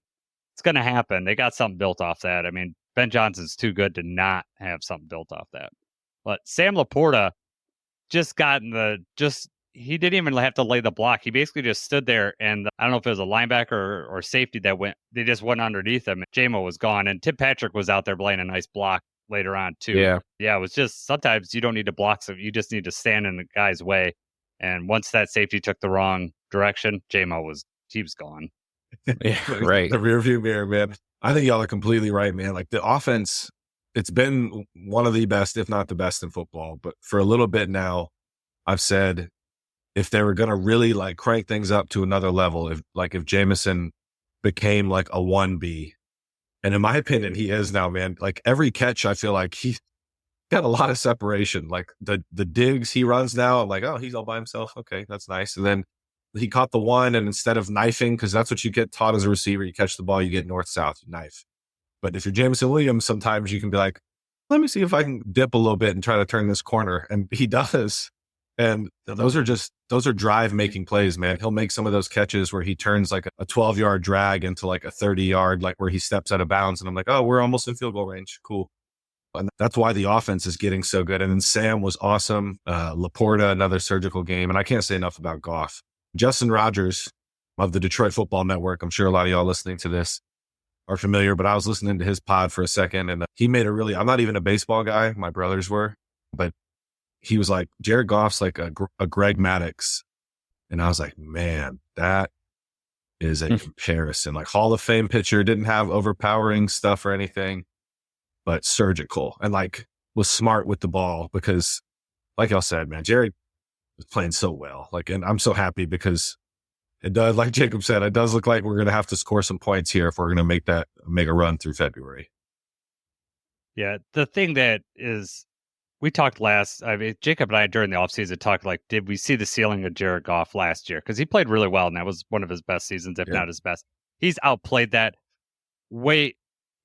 It's going to happen. They got something built off that. I mean, Ben Johnson's too good to not have something built off that. But Sam Laporta he didn't even have to lay the block. He basically just stood there, and I don't know if it was a linebacker or safety they just went underneath him. Jamo was gone, and Tim Patrick was out there playing a nice block later on too. Yeah, it was just sometimes you don't need to block, so you just need to stand in the guy's way. And once that safety took the wrong direction, Jamo was gone. Yeah, right. The rear view mirror, man. I think y'all are completely right, man. Like the offense, it's been one of the best, if not the best in football. But for a little bit now, I've said if they were going to really like crank things up to another level, if Jameson became like a 1B, and in my opinion, he is now, man. Like every catch, I feel like he got a lot of separation. Like the digs he runs now, I'm like, oh, he's all by himself. Okay, that's nice. And then he caught the one, and instead of knifing, because that's what you get taught as a receiver, you catch the ball, you get north-south, you knife. But if you're Jameson Williams, sometimes you can be like, let me see if I can dip a little bit and try to turn this corner. And he does. And those are drive-making plays, man. He'll make some of those catches where he turns like a 12-yard drag into like a 30-yard, like where he steps out of bounds. And I'm like, oh, we're almost in field goal range. Cool. And that's why the offense is getting so good. And then Sam was awesome. Laporta, another surgical game. And I can't say enough about Goff. Justin Rogers of the Detroit Football Network. I'm sure a lot of y'all listening to this are familiar, but I was listening to his pod for a second, and he made I'm not even a baseball guy. My brothers were, but he was like, Jared Goff's like a Greg Maddux. And I was like, man, that is a comparison. Like Hall of Fame pitcher, didn't have overpowering stuff or anything, but surgical and like was smart with the ball because like y'all said, man, Jared was playing so well. Like, and I'm so happy because it does, like Jacob said, it does look like we're going to have to score some points here if we're going to make a run through February. Yeah. The thing that is, we talked Jacob and I during the offseason talked like, did we see the ceiling of Jared Goff last year? Because he played really well, and that was one of his best seasons, if not his best. He's outplayed that way.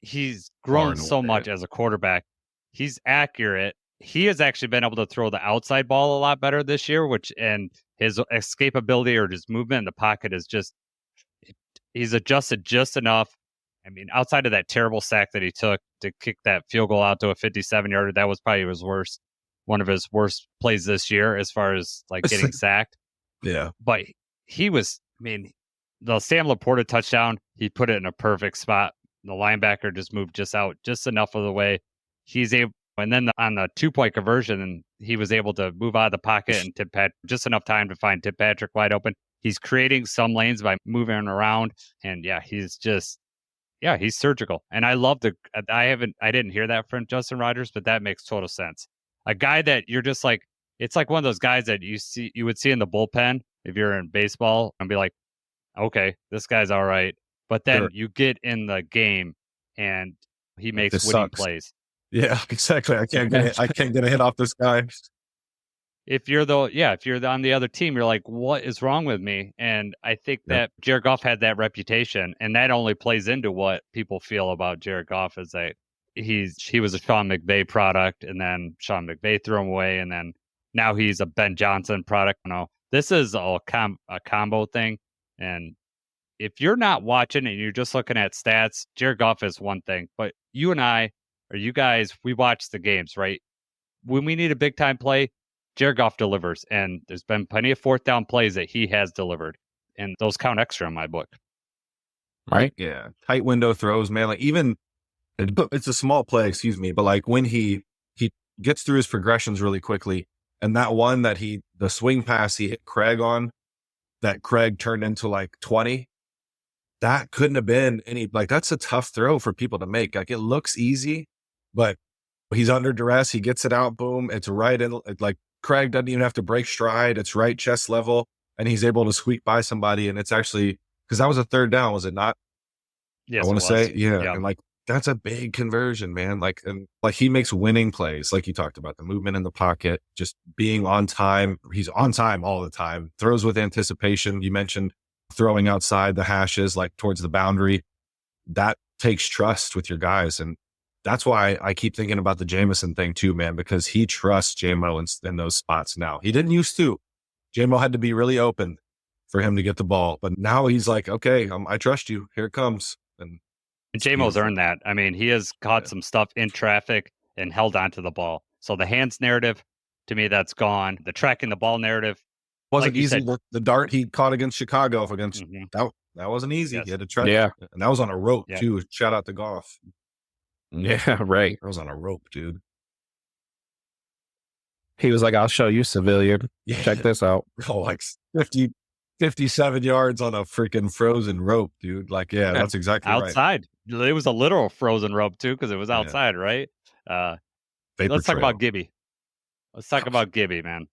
He's grown so much as a quarterback. He's accurate. He has actually been able to throw the outside ball a lot better this year, and his escapability or his movement in the pocket is he's adjusted just enough. I mean, outside of that terrible sack that he took to kick that field goal out to a 57-yarder, that was probably one of his worst plays this year as far as like getting sacked. Yeah. But the Sam Laporta touchdown, he put it in a perfect spot. The linebacker just moved just enough of the way. He's able, and then on the 2-point conversion, he was able to move out of the pocket and just enough time to find Tim Patrick wide open. he's creating some lanes by moving around. And he's surgical. And I love I didn't hear that from Justin Rogers, but that makes total sense. A guy that you're just like, it's like one of those guys that you would see in the bullpen if you're in baseball and be like, okay, this guy's all right. But then you get in the game and he makes winning plays. Yeah, exactly. I can't get a hit off this guy. If you're on the other team, you're like, what is wrong with me? And I think that Jared Goff had that reputation, and that only plays into what people feel about Jared Goff is that he was a Sean McVay product, and then Sean McVay threw him away, and then now he's a Ben Johnson product. This is a combo thing, and if you're not watching and you're just looking at stats, Jared Goff is one thing, but you and I, or you guys, we watch the games, right? When we need a big time play, Jared Goff delivers, and there's been plenty of fourth down plays that he has delivered, and those count extra in my book. Right? Yeah. Tight window throws, man. Like even it's a small play, excuse me, but like when he gets through his progressions really quickly, and that one that the swing pass he hit Craig on, that Craig turned into like 20. That couldn't have been that's a tough throw for people to make. Like it looks easy, but he's under duress. He gets it out. Boom. It's right in. Like Craig doesn't even have to break stride. It's right chest level, and he's able to squeak by somebody. And it's actually because that was a third down, was it not? Yes, I want to say, yeah. And like that's a big conversion, man. Like he makes winning plays, like you talked about the movement in the pocket, just being on time. He's on time all the time. Throws with anticipation. You mentioned throwing outside the hashes, like towards the boundary. That takes trust with your guys. And that's why I keep thinking about the Jameson thing too, man, because he trusts J-Mo in those spots now. He didn't used to. J-Mo had to be really open for him to get the ball. But now he's like, okay, I trust you. Here it comes. And J-Mo's earned that. I mean, he has caught some stuff in traffic and held onto the ball. So the hands narrative, to me, that's gone. The tracking the ball narrative, wasn't easy. The dart he caught against Chicago that wasn't easy. Yes. He had to try. Yeah. And that was on a rope too. Shout out to Goff. Yeah, right. That was on a rope, dude. He was like, I'll show you, civilian. Yeah. Check this out. Oh, like 57 yards on a freaking frozen rope, dude. Like, yeah, that's exactly outside. Right. It was a literal frozen rope too, because it was outside, right? Let's talk about Gibby. Let's talk about Gibby, man.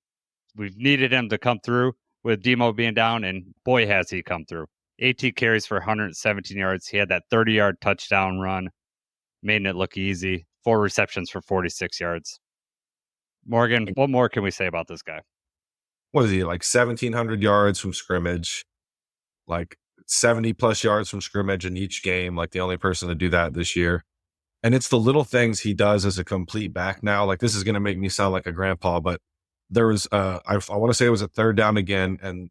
We've needed him to come through with Demo being down, and boy, has he come through. 18 carries for 117 yards. He had that 30-yard touchdown run, making it look easy. 4 receptions for 46 yards. Morgan, what more can we say about this guy? What is he, like 1,700 yards from scrimmage, like 70-plus yards from scrimmage in each game, like the only person to do that this year. And it's the little things he does as a complete back now. Like, this is going to make me sound like a grandpa, but there was, I want to say it was a third down again, and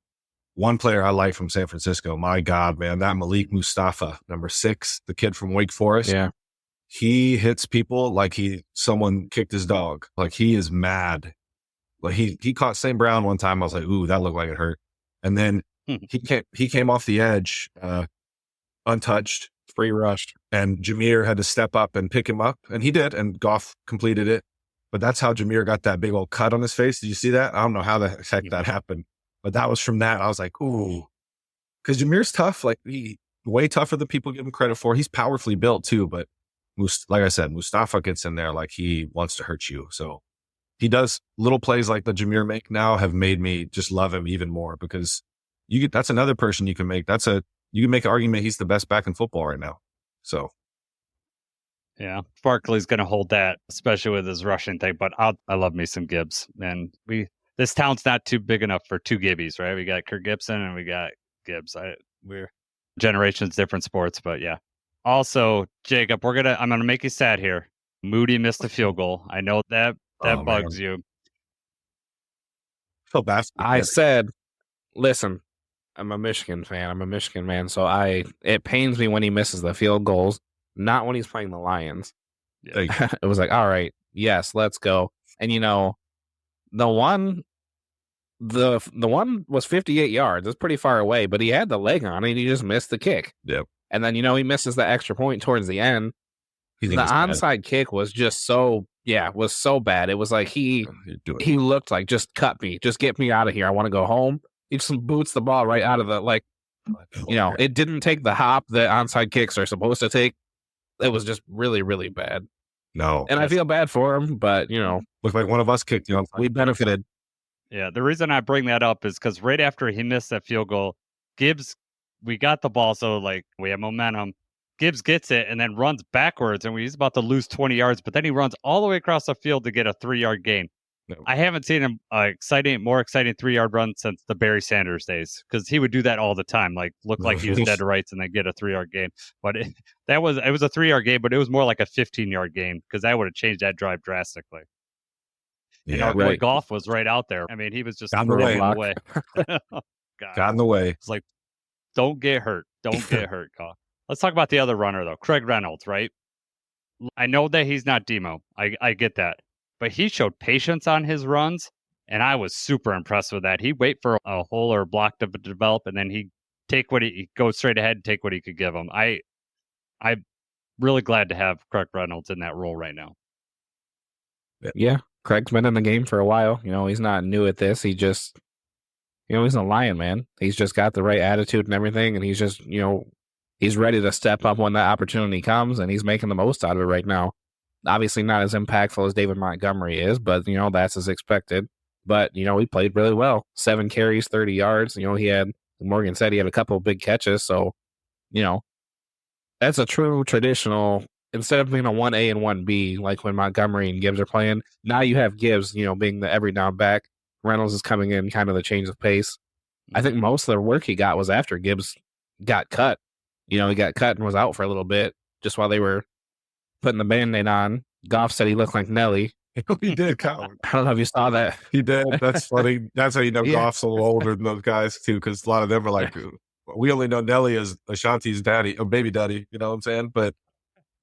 one player I like from San Francisco, my God, man, that Malik Mustafa, number 6, the kid from Wake Forest. Yeah. He hits people like someone kicked his dog. Like, he is mad. Like, he caught St. Brown one time. I was like, ooh, that looked like it hurt. And then he came off the edge, untouched, free rushed. And Jahmyr had to step up and pick him up. And he did. And Goff completed it. But that's how Jahmyr got that big old cut on his face. Did you see that? I don't know how the heck that happened. But that was from that. I was like, ooh. Because Jahmyr's tough. Like, he way tougher than people give him credit for. He's powerfully built too. But like I said, Mustafa gets in there like he wants to hurt you. So he does little plays like the Jahmyr make now have made me just love him even more, because that's another person you can make. You can make an argument he's the best back in football right now. So. Yeah, Barkley's going to hold that, especially with his rushing thing. But I love me some Gibbs, and this town's not too big enough for 2 Gibbies, right? We got Kirk Gibson and we got Gibbs. We're generations, different sports, but yeah. Also, Jacob, I'm gonna make you sad here. Moody missed a field goal. I know that bugs you. So bad. I said, listen, I'm a Michigan fan. I'm a Michigan man, so it pains me when he misses the field goals. Not when he's playing the Lions. Yeah. It was like, all right, yes, let's go. And the one was 58 yards. It's pretty far away, but he had the leg on it and he just missed the kick. Yep. And then, he misses the extra point towards the end. The onside kick was just so bad. It was like he looked like, just cut me, just get me out of here. I want to go home. he just boots the ball right out of the, like, it didn't take the hop that onside kicks are supposed to take. It was just really, really bad. No. And I feel bad for him, but, Looked like one of us kicked you on. we benefited. Yeah, the reason I bring that up is because right after he missed that field goal, Gibbs, we got the ball, so like we have momentum. Gibbs gets it and then runs backwards, and he's about to lose 20 yards, but then he runs all the way across the field to get a 3-yard gain. No. I haven't seen him more exciting 3-yard run since the Barry Sanders days, because he would do that all the time, like look like he was dead to rights and then get a 3-yard gain. But it was a 3-yard gain, but it was more like a 15-yard gain because that would have changed that drive drastically. Yeah, Our boy Goff was right out there. I mean, he was just got in the way. way. Got in the way. It's like, don't get hurt. Don't get hurt, Goff. Let's talk about the other runner, though. Craig Reynolds, right? I know that he's not Demo. I get that. But he showed patience on his runs, and I was super impressed with that. He'd wait for a hole or a block to develop, and then he'd go straight ahead and take what he could give him. I'm really glad to have Craig Reynolds in that role right now. Yeah. Craig's been in the game for a while. He's not new at this. He just, he's a lion, man. He's just got the right attitude and everything. And he's just, he's ready to step up when that opportunity comes, and he's making the most out of it right now. Obviously not as impactful as David Montgomery is, but, that's as expected. But, he played really well. 7 carries, 30 yards. Morgan said he had a couple of big catches. So, that's a true traditional, instead of being a 1A and 1B, like when Montgomery and Gibbs are playing, now you have Gibbs, being the every down back. Reynolds is coming in kind of the change of pace. I think most of the work he got was after Gibbs got cut. He got cut and was out for a little bit just while they were putting the Band-Aid on. Goff said he looked like Nelly. He did, Colin. I don't know if you saw that. He did. That's funny. That's how you know Goff's a little older than those guys, too, because a lot of them are like, we only know Nelly as Ashanti's daddy, or baby daddy, you know what I'm saying? But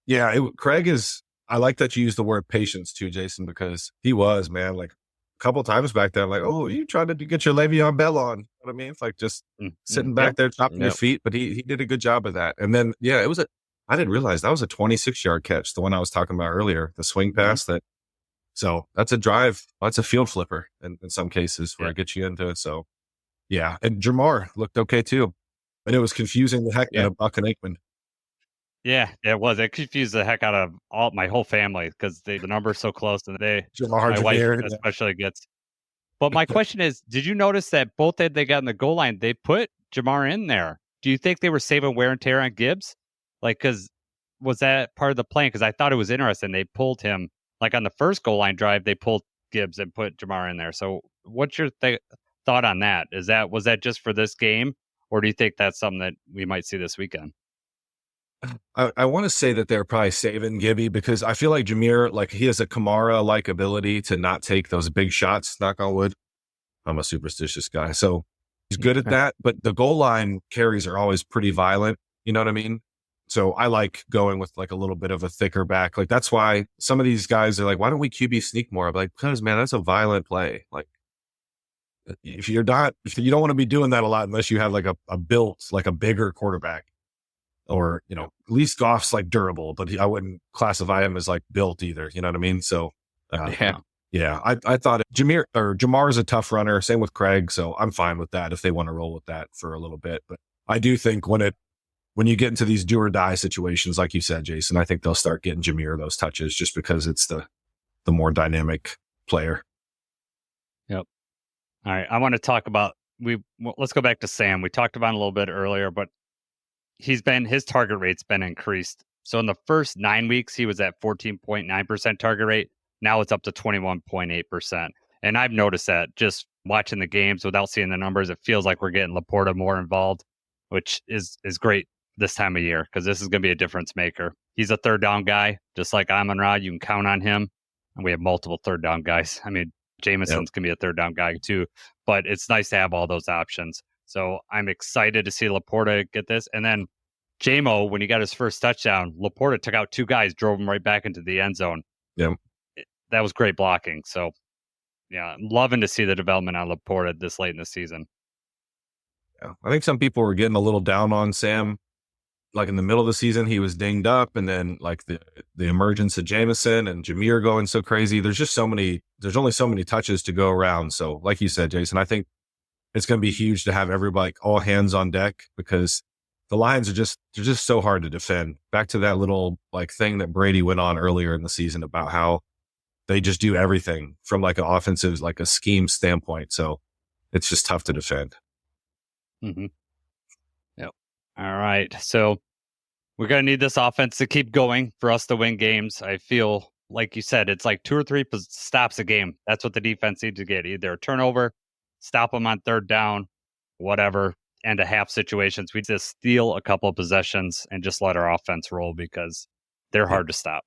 yeah, Craig is, I like that you use the word patience, too, Jason, because he was, man, like a couple times back there, like, oh, you trying to get your Le'Veon Bell on. You know what I mean? It's like just sitting back there, chopping your feet, but he did a good job of that. And then, yeah, I didn't realize that was a 26-yard catch, the one I was talking about earlier, the swing pass so that's a drive. That's a field flipper in some cases where it gets you into it. So, yeah. And Jahmyr looked okay, too. And it was confusing the heck out of Buck and Aikman. Yeah, it was. It confused the heck out of my whole family because the number's so close, and my wife especially gets. But my question is, did you notice that both that they got in the goal line, they put Jahmyr in there? Do you think they were saving wear and tear on Gibbs? Like, because was that part of the plan? Because I thought it was interesting. They pulled him, like on the first goal line drive, they pulled Gibbs and put Jahmyr in there. So what's your thought on that? Was that just for this game, or do you think that's something that we might see this weekend? I want to say that they're probably saving Gibby because I feel like Jahmyr, like he has a Kamara-like ability to not take those big shots, knock on wood. I'm a superstitious guy. So he's good at that, but the goal line carries are always pretty violent. You know what I mean? So I like going with like a little bit of a thicker back. Like that's why some of these guys are like, why don't we QB sneak more? I'm like, because man, that's a violent play. Like if you don't want to be doing that a lot unless you have like a built, like a bigger quarterback. Or, at least Goff's like durable, but I wouldn't classify him as like built either. You know what I mean? So, I thought Jahmyr is a tough runner. Same with Craig. So I'm fine with that if they want to roll with that for a little bit. But I do think when you get into these do or die situations, like you said, Jason, I think they'll start getting Jahmyr those touches just because it's the more dynamic player. Yep. All right. I want to talk about, let's go back to Sam. We talked about it a little bit earlier, but his target rate's been increased. So in the first 9 weeks, he was at 14.9% target rate. Now it's up to 21.8%. And I've noticed that just watching the games without seeing the numbers, it feels like we're getting Laporta more involved, which is great this time of year because this is going to be a difference maker. He's a third down guy, just like Amon-Ra. You can count on him. And we have multiple third down guys. I mean, Jameson's going to be a third down guy too, but it's nice to have all those options. So I'm excited to see Laporta get this. And then J-Mo, when he got his first touchdown, Laporta took out 2 guys, drove him right back into the end zone. Yeah. That was great blocking. So, yeah, I'm loving to see the development on Laporta this late in the season. Yeah. I think some people were getting a little down on Sam. Like in the middle of the season, he was dinged up. And then like the emergence of Jameson and Jahmyr going so crazy. There's only so many touches to go around. So like you said, Jason, I think it's going to be huge to have everybody, like, all hands on deck, because the Lions are they're just so hard to defend. Back to that little like thing that Brady went on earlier in the season about how they just do everything from like an offensive, like a scheme standpoint. So it's just tough to defend. Mm-hmm. Yep. All right. So we're going to need this offense to keep going for us to win games. I feel like you said, it's like 2 or 3 stops a game. That's what the defense needs to get. Either a turnover, stop them on third down, whatever, and a half situations. We just steal a couple of possessions and just let our offense roll because they're hard to stop.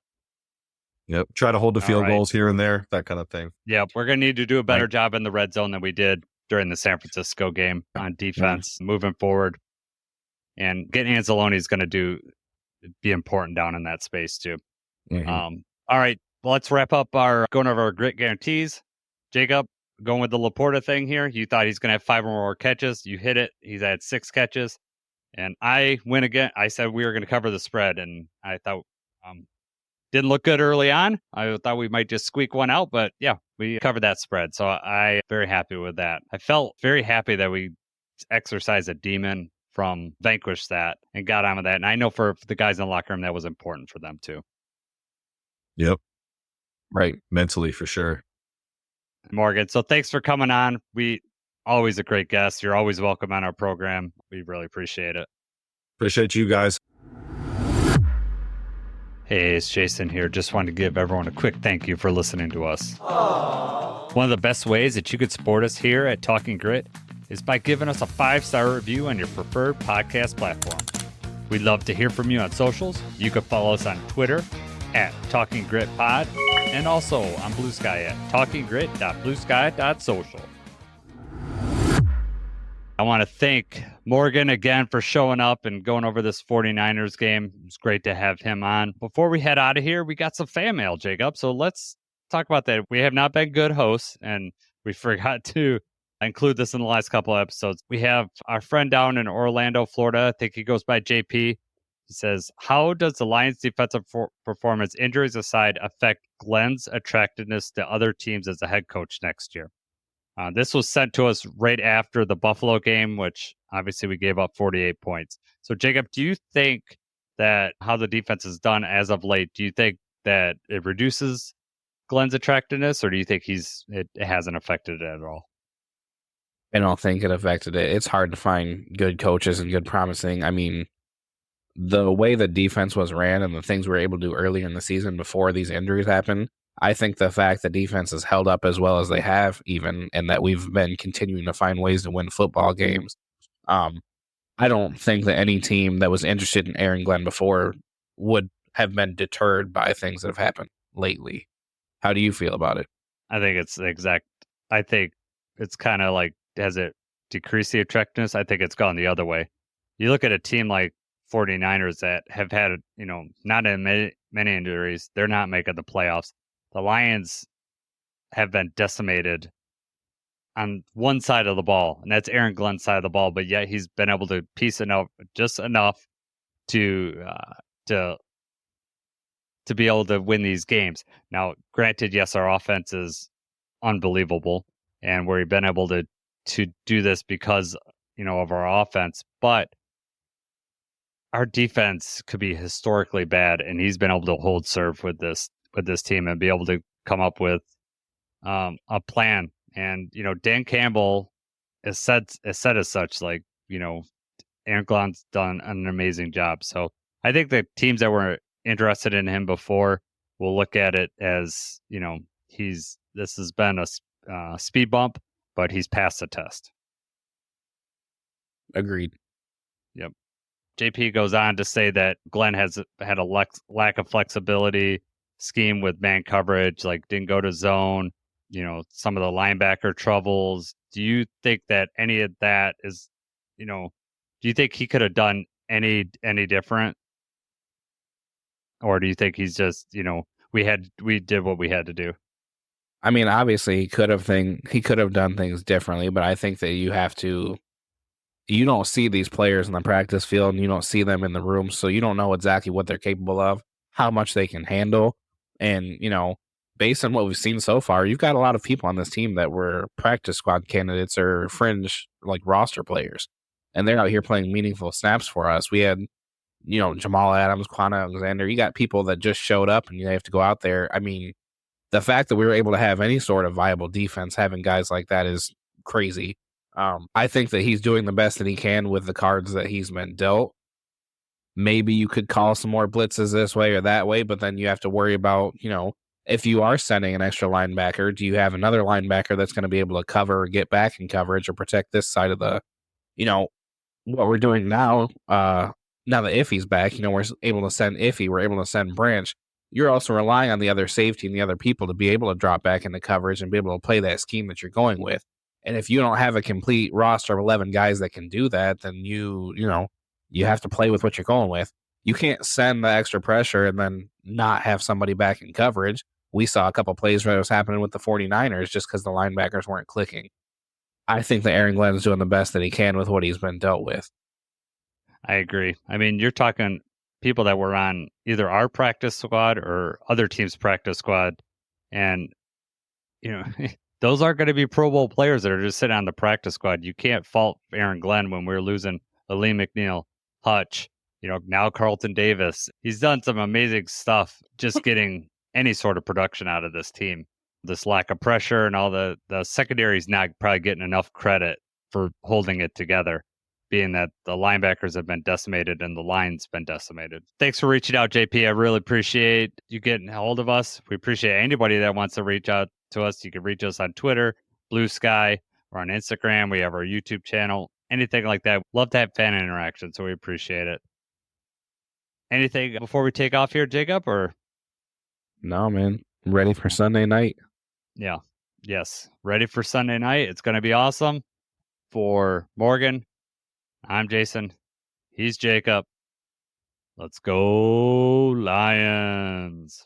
Yep. Try to hold the field goals here and there, that kind of thing. Yep. We're going to need to do a better job in the red zone than we did during the San Francisco game on defense moving forward. And getting Anzalone is going to be important down in that space too. Mm-hmm. All right. Well, let's wrap up going over our grit guarantees. Jacob, going with the Laporta thing here. You thought he's going to have 5 or more catches. You hit it. He's had 6 catches. And I win again. I said we were going to cover the spread, and I thought didn't look good early on. I thought we might just squeak one out, but yeah, we covered that spread. So I'm very happy with that. I felt very happy that we exercised a demon from vanquish that and got on with that. And I know for the guys in the locker room, that was important for them too. Yep. Right. Mentally, for sure. Morgan, so thanks for coming on. We always a great guest. You're always welcome on our program. We really appreciate it. Appreciate you guys. Hey, it's Jason here. Just wanted to give everyone a quick thank you for listening to us. Aww. One of the best ways that you could support us here at Talking Grit is by giving us a 5-star review on your preferred podcast platform. We'd love to hear from you on socials. You can follow us on Twitter at Talking Grit Pod, and also on Blue Sky at talkinggrit.bluesky.social. I want to thank Morgan again for showing up and going over this 49ers game. It's great to have him on. Before we head out of here, we got some fan mail, Jacob. So let's talk about that. We have not been good hosts, and we forgot to include this in the last couple of episodes. We have our friend down in Orlando, Florida. I think he goes by JP. He says, how does the Lions' defensive performance, injuries aside, affect Glenn's attractiveness to other teams as a head coach next year? This was sent to us right after the Buffalo game, which obviously we gave up 48 points. So, Jacob, do you think that how the defense is done as of late, do you think that it reduces Glenn's attractiveness, or do you think it hasn't affected it at all? I don't think it affected it. It's hard to find good coaches and good promising. I mean, the way the defense was ran and the things we were able to do earlier in the season before these injuries happened, I think the fact that defense has held up as well as they have, even, and that we've been continuing to find ways to win football games. I don't think that any team that was interested in Aaron Glenn before would have been deterred by things that have happened lately. How do you feel about it? I think I think it's kind of like, has it decreased the attractiveness? I think it's gone the other way. You look at a team like 49ers that have had, not many injuries. They're not making the playoffs. The Lions have been decimated on one side of the ball, and that's Aaron Glenn's side of the ball, but yet he's been able to piece just enough to be able to win these games. Now, granted, yes, our offense is unbelievable, and we've been able to do this because, of our offense, but our defense could be historically bad, and he's been able to hold serve with this team and be able to come up with a plan. And, Dan Campbell has said as such, like, Aaron Glenn's done an amazing job. So I think the teams that were interested in him before will look at it as, this has been a speed bump, but he's passed the test. Agreed. Yep. JP goes on to say that Glenn has had a lack of flexibility scheme with man coverage, like didn't go to zone, some of the linebacker troubles. Do you think that any of that is, do you think he could have done any different? Or do you think he's just, we did what we had to do? I mean, obviously he could have done things differently, but I think that you don't see these players in the practice field and you don't see them in the room. So you don't know exactly what they're capable of, how much they can handle. And, based on what we've seen so far, you've got a lot of people on this team that were practice squad candidates or fringe like roster players, and they're out here playing meaningful snaps for us. We had, Jamal Adams, Quan Alexander. You got people that just showed up, and you have to go out there. I mean, the fact that we were able to have any sort of viable defense, having guys like that is crazy. I think that he's doing the best that he can with the cards that he's been dealt. Maybe you could call some more blitzes this way or that way, but then you have to worry about, if you are sending an extra linebacker, do you have another linebacker that's going to be able to cover or get back in coverage or protect this side of the, what we're doing now, now that Iffy's back, we're able to send Iffy, we're able to send Branch. You're also relying on the other safety and the other people to be able to drop back into coverage and be able to play that scheme that you're going with. And if you don't have a complete roster of 11 guys that can do that, then you have to play with what you're going with. You can't send the extra pressure and then not have somebody back in coverage. We saw a couple plays where it was happening with the 49ers just because the linebackers weren't clicking. I think that Aaron Glenn's doing the best that he can with what he's been dealt with. I agree. I mean, you're talking people that were on either our practice squad or other teams' practice squad. And, those aren't going to be Pro Bowl players that are just sitting on the practice squad. You can't fault Aaron Glenn when we're losing Aleem McNeil, Hutch, now Carlton Davis. He's done some amazing stuff just getting any sort of production out of this team. This lack of pressure and all the secondary's not probably getting enough credit for holding it together, being that the linebackers have been decimated and the line's been decimated. Thanks for reaching out, JP. I really appreciate you getting a hold of us. We appreciate anybody that wants to reach out to us. You can reach us on Twitter, Blue Sky, or on Instagram. We have our YouTube channel, anything like that. Love to have fan interaction, so we appreciate it. Anything before we take off here, Jacob? Or no, man. I'm ready for Sunday night. Yeah. Yes. Ready for Sunday night. It's going to be awesome. For Morgan, I'm Jason. He's Jacob. Let's go, Lions.